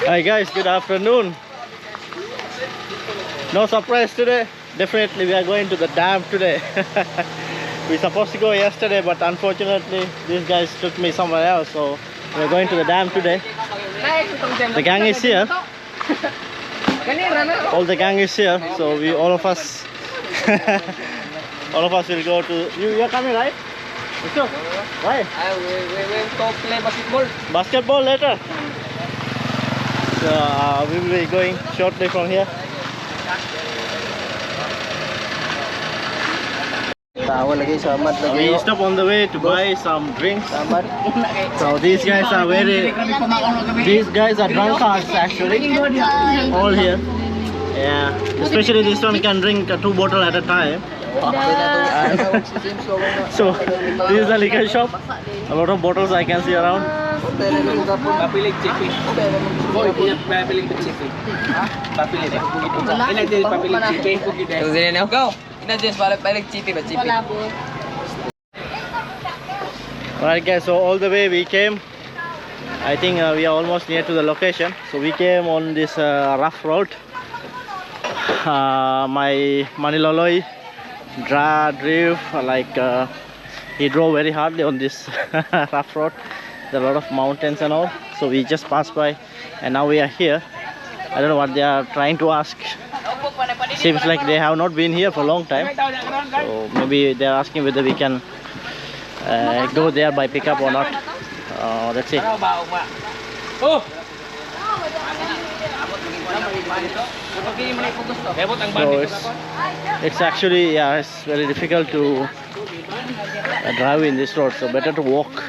Hi guys, good afternoon. No surprise today. Definitely we are going to the dam today. We supposed to go yesterday, but unfortunately these guys took me somewhere else, so we're going to the dam today. The gang is here. All the gang is here, so all of us all of us will go to you're coming, right? Sure. Why? We went to play basketball. Basketball later. So we will be going shortly from here. We stop on the way to buy some drinks. So these guys are drunkards actually. All here. Yeah. Especially this one can drink 2 bottles at a time. So this is a liquor shop. A lot of bottles I can see around. Papilig chicken. Papilig chicken. Papilig. Papilig chicken. Go. Alright guys, so all the way we came. I think we are almost near to the location. So we came on this rough road. My Maniloloi drove like he drove very hardly on this rough road. There are a lot of mountains and all, so we just passed by and now we are here. I don't know what they are trying to ask. Seems like they have not been here for a long time, so maybe they are asking whether we can go there by pickup or not. Let's see. So it's actually, yeah, it's very difficult to drive in this road, so better to walk.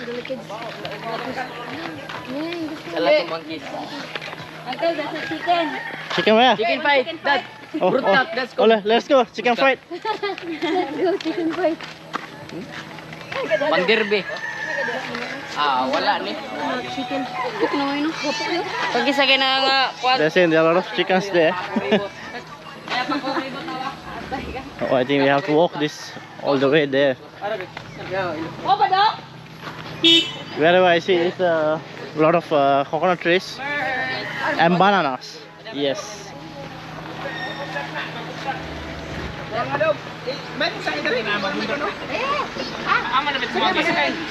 Uncle, that's a chicken. Chicken where? Chicken fight. Dad. Let's go. Let's go. Chicken fight. Let's go, chicken fight. Pangderbe. Wala ni. Chicken. Cook na ngayon. Pag isa ka na nga. They're saying there are a lot of chickens there. Oh, I think we have to walk this all the way there. Wherever I see is a lot of coconut trees and bananas. Yes.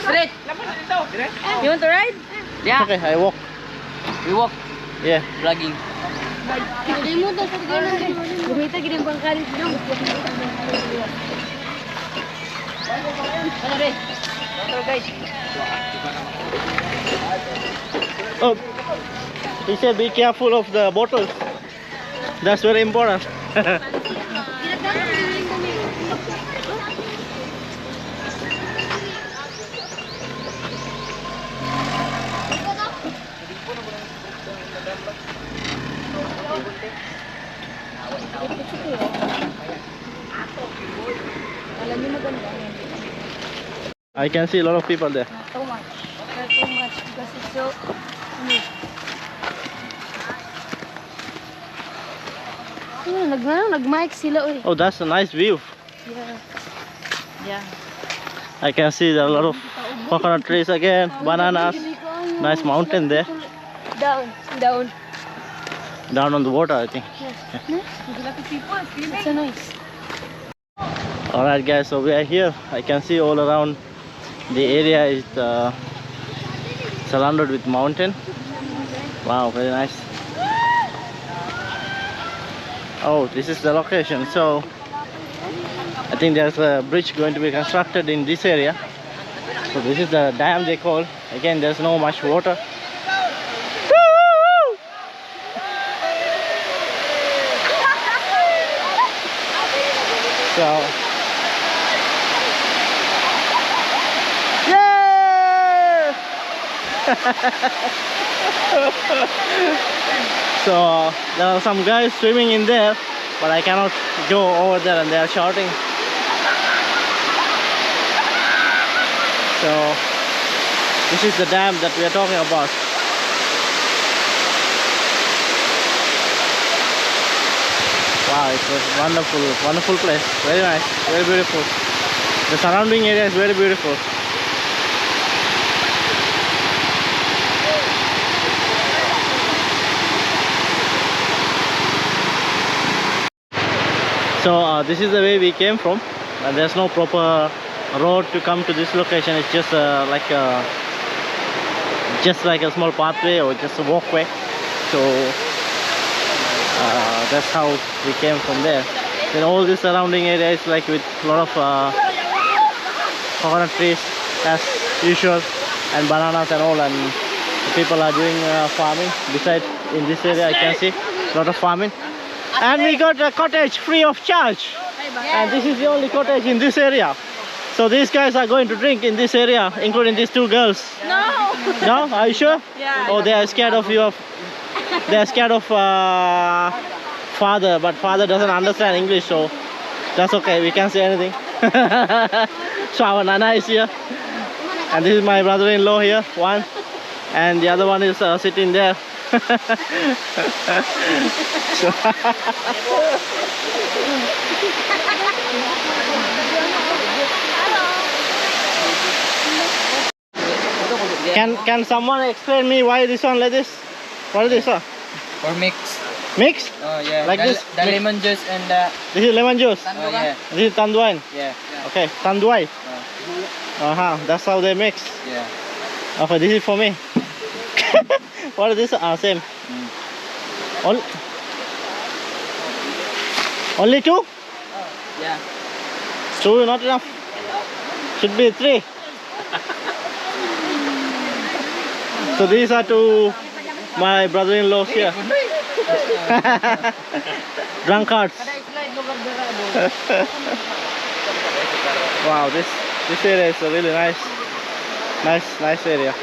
Straight. You want to ride? Yeah. Okay, I walk. We walk. Yeah. Vlogging. Hindi mo daw pag gano'n. Gumita gini pang kalit dong. Oh, he said be careful of the bottles. That's very important. I can see a lot of people there. Too much. Too much because it's so neat. Nag-mic sila ulit. Oh, that's a nice view. Yeah. Yeah. I can see there are a lot of coconut trees again, bananas, nice mountain there. Down. Down on the water, I think. It's so nice. Alright guys, so we are here. I can see all around the area is surrounded with mountain. Wow, very nice. Oh, this is the location. So I think there's a bridge going to be constructed in this area. So this is the dam they call. Again, there's no much water. So yeah! So there are some guys swimming in there, but I cannot go over there and they are shouting. So this is the dam that we are talking about. Wow, it's a wonderful place. Very nice, very beautiful. The surrounding area is very beautiful. So this is the way we came from. There's no proper road to come to this location. It's just like a small pathway or just a walkway. So that's how we came from there. Then all this surrounding area is like with a lot of coconut trees as usual, and bananas and all, and people are doing farming. Besides, in this area I can see a lot of farming, and we got a cottage free of charge, and this is the only cottage in this area. So these guys are going to drink in this area, including these two girls. No. No? Are you sure? Yeah. Oh, they are scared of you. They are scared of father, but father doesn't understand English, so that's okay. We can't say anything. So our Nana is here, and this is my brother-in-law here, one, and the other one is sitting there. So can someone explain me why this one like this? What is this? Or mix. Mix? Oh yeah. Like this? The lemon juice and the. This is lemon juice. Oh yeah. This is tanduan. Yeah. Okay, tanduai. That's how they mix. Yeah. Okay, this is for me. What is this? Same. Only two? Yeah. Two not enough. Should be three. So these are two my brother-in-laws here. Drunkards. Wow, this area is a really nice area.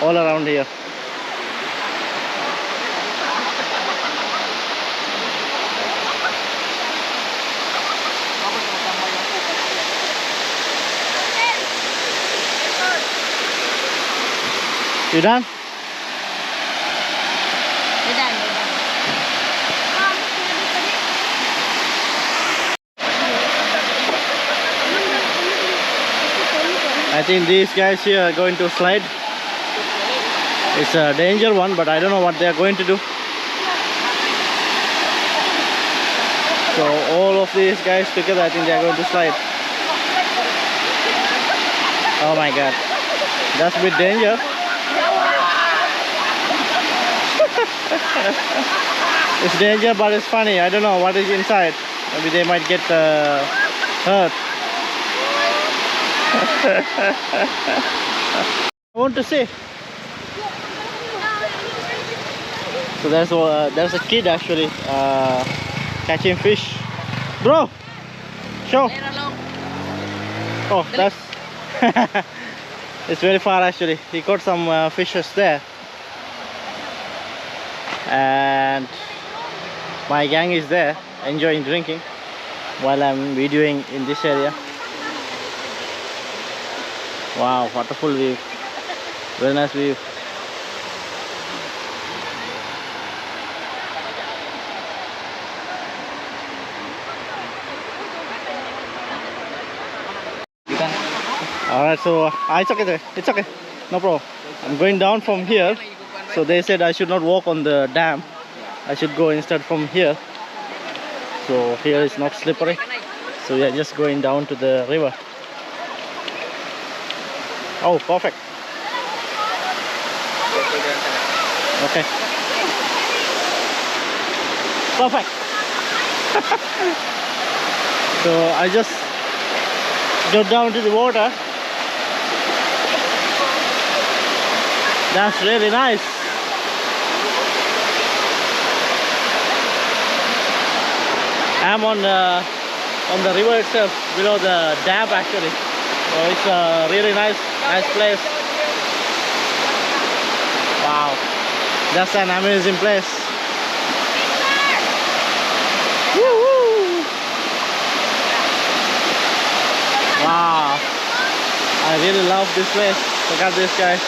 All around here. You done? We're done. I think these guys here are going to slide. It's a danger one, but I don't know what they are going to do. So all of these guys together, I think they are going to slide. Oh my god, that's a bit danger. It's danger, but it's funny. I don't know what is inside. Maybe they might get hurt. I want to see. So there's a kid actually catching fish. Bro, show. Oh, that's it's very far actually. He caught some fishes there, and my gang is there enjoying drinking while I'm videoing in this area. Wow, wonderful view. Very nice view. Alright, so it's okay there. It's okay. No problem. I'm going down from here. So they said I should not walk on the dam. I should go instead from here. So here is not slippery. So we are just going down to the river. Oh, perfect. Okay. Perfect. So I just got down to the water. That's really nice. I'm on the river itself, below the dam actually. So it's a really nice place. Wow, that's an amazing place. Woo-hoo. Wow, I really love this place. Look at this, guys.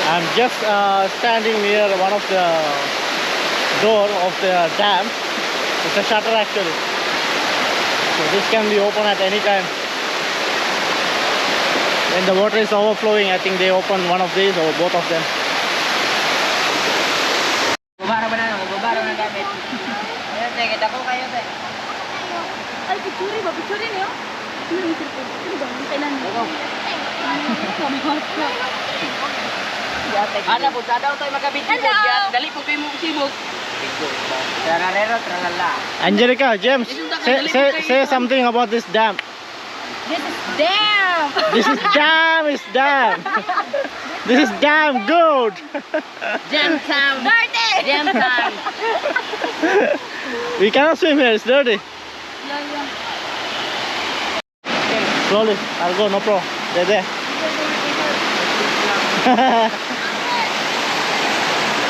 I'm just standing near one of the door of the dam. It's a shutter actually. So this can be open at any time. When the water is overflowing, I think they open one of these or both of them. Bubara ba na? Bubara na gamit. Ayan, te, kita ko kayo, te. Ay, picture ba? Picture niyo? Ano ba? Kailan niyo? Ana po, sa daw tayo magkabit-bit yan. Dali po kayo mo sibog. Trararero, tralala. Angelica, James, say something about this dam. This is damn! This is dam, is dam. This is damn good. Jam time. Dirty! Jam time. We cannot swim here, it's dirty. Yeah. Slowly, I'll go, no problem. They're there.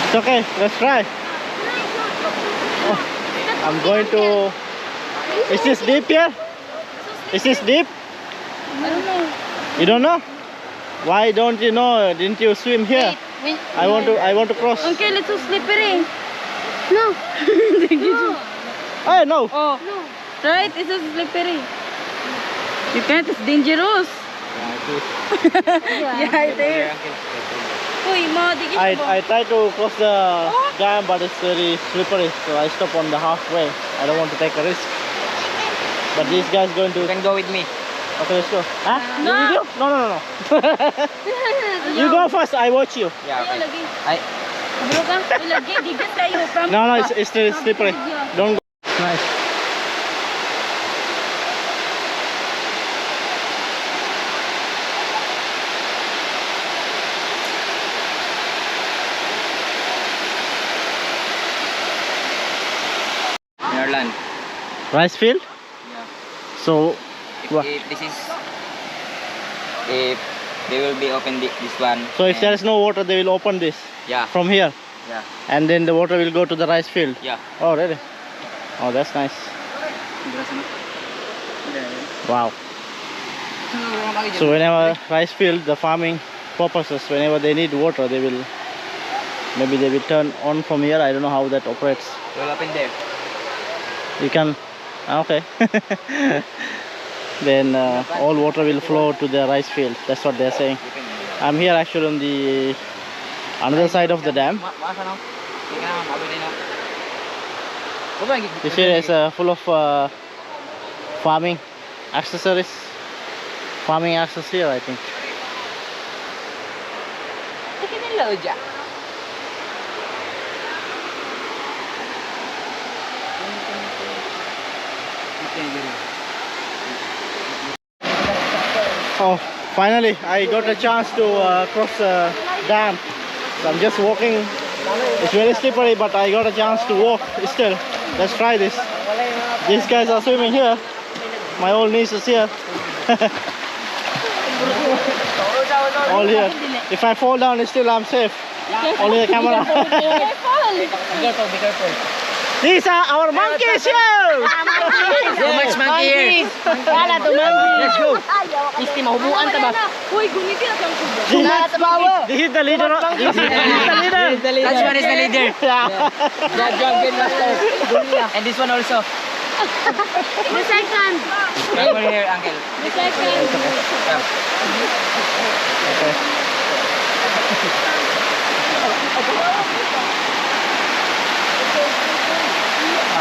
It's okay, let's try. Oh, I'm going to... Is this deep here? Is this deep? I don't know. You don't know? Why don't you know? Didn't you swim here? Wait. I want to cross. Uncle, it's so slippery. No. Oh no. Oh. No. Right, it's so slippery. You can't, it's dangerous. Yeah, it is. Uy, mga digis ba? I tried to cross the dam, but it's very slippery, so I stop on the halfway. I don't want to take a risk. But these guys going to... You can go with me. Okay, let's go. Huh? No. You? No. You go first, I watch you. Yeah, Ayaw okay. lagi. Ay, Bro ka, lagi, digit tayo. No, it's still slippery. Don't go. Nice. near land. Rice field? Yeah. So, what? If this is... If they will be open this one. So if and- there is no water, they will open this Yeah, from here, yeah, and then the water will go to the rice field. yeah. Oh, really? Oh, that's nice. Wow. So whenever rice field, the farming purposes, whenever they need water, they will maybe they will turn on from here. I don't know how that operates. We'll open there. You can, okay. Then all water will flow to the rice field. That's what they're saying. I'm here actually on the another side of the dam. This area is full of farming accessories. Farming access here, I think. Oh, finally I got a chance to cross the dam. So I'm just walking. It's very slippery, but I got a chance to walk still. Let's try this. These guys are swimming here. My old niece is here. All here. If I fall down, still I'm safe. Only the camera. Be careful, be careful. These are our monkeys here. Too much monkey here. Wala to monkey. Let's go. Isti mahubuan ta ba? Uy, gunitin ang kubo. This is the leader. This is the leader. That one is the leader. Yeah. The drunken master. And this one also. The second. Over here, uncle. The second. Okay.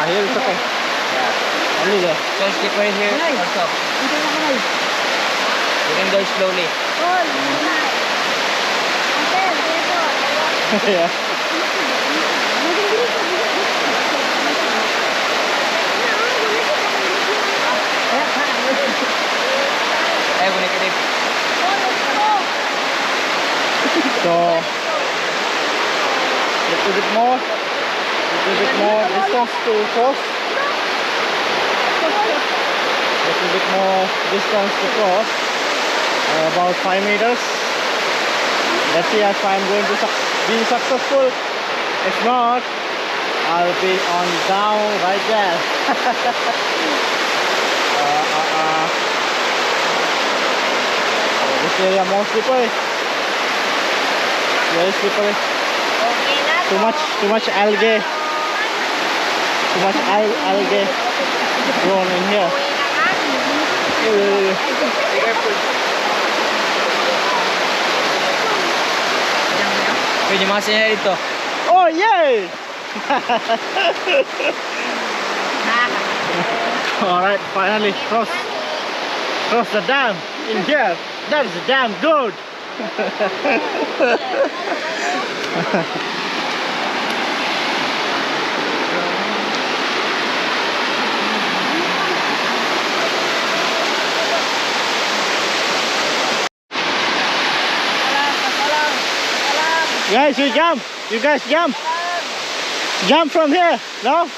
Here it's okay. Yeah. Only there. So slippery here also. You can go slowly. Yeah. Ay, bunik-inik. So little bit more distance to cross. Little bit more distance to cross. About 5 meters. Let's see if I'm going to be successful. If not, I'll be on down right there. Oh, this area more slippery. Very slippery. Too much algae. Too much algae grown in here. Pwede masaya dito. Oh yay! Alright, finally cross the dam in here. That is damn good. Guys, you jump. You guys jump. Jump from here. No?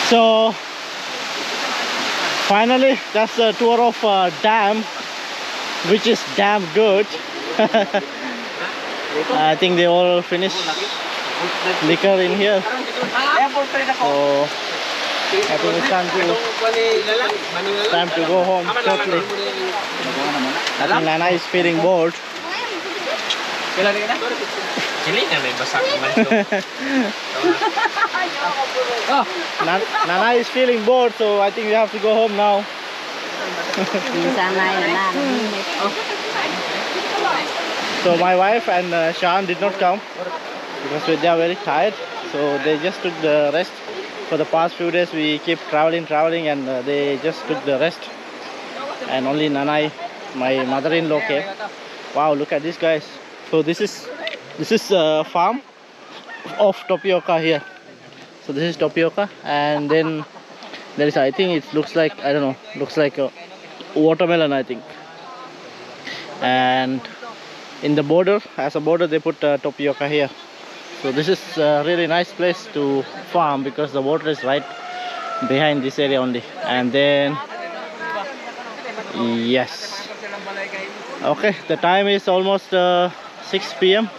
So finally that's the tour of dam, which is damn good. I think they all finished liquor in here, so I think it's time to go home shortly. I think Nana is feeling bored. Nana is feeling bored, so I think we have to go home now. So my wife and Sean did not come because they are very tired, so they just took the rest. For the past few days we keep traveling and they just took the rest, and only Nanai, my mother-in-law, came. Wow, look at this, guys. So this is a farm of tapioca here. So this is tapioca, and then there is, I think it looks like, I don't know, looks like a watermelon, I think. And in the border, as a border, they put tapioca here. So this is a really nice place to farm because the water is right behind this area only. And then, yes. Okay, the time is almost 6 p.m.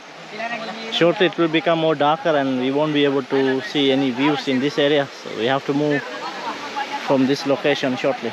Shortly it will become more darker and we won't be able to see any views in this area. So we have to move from this location shortly.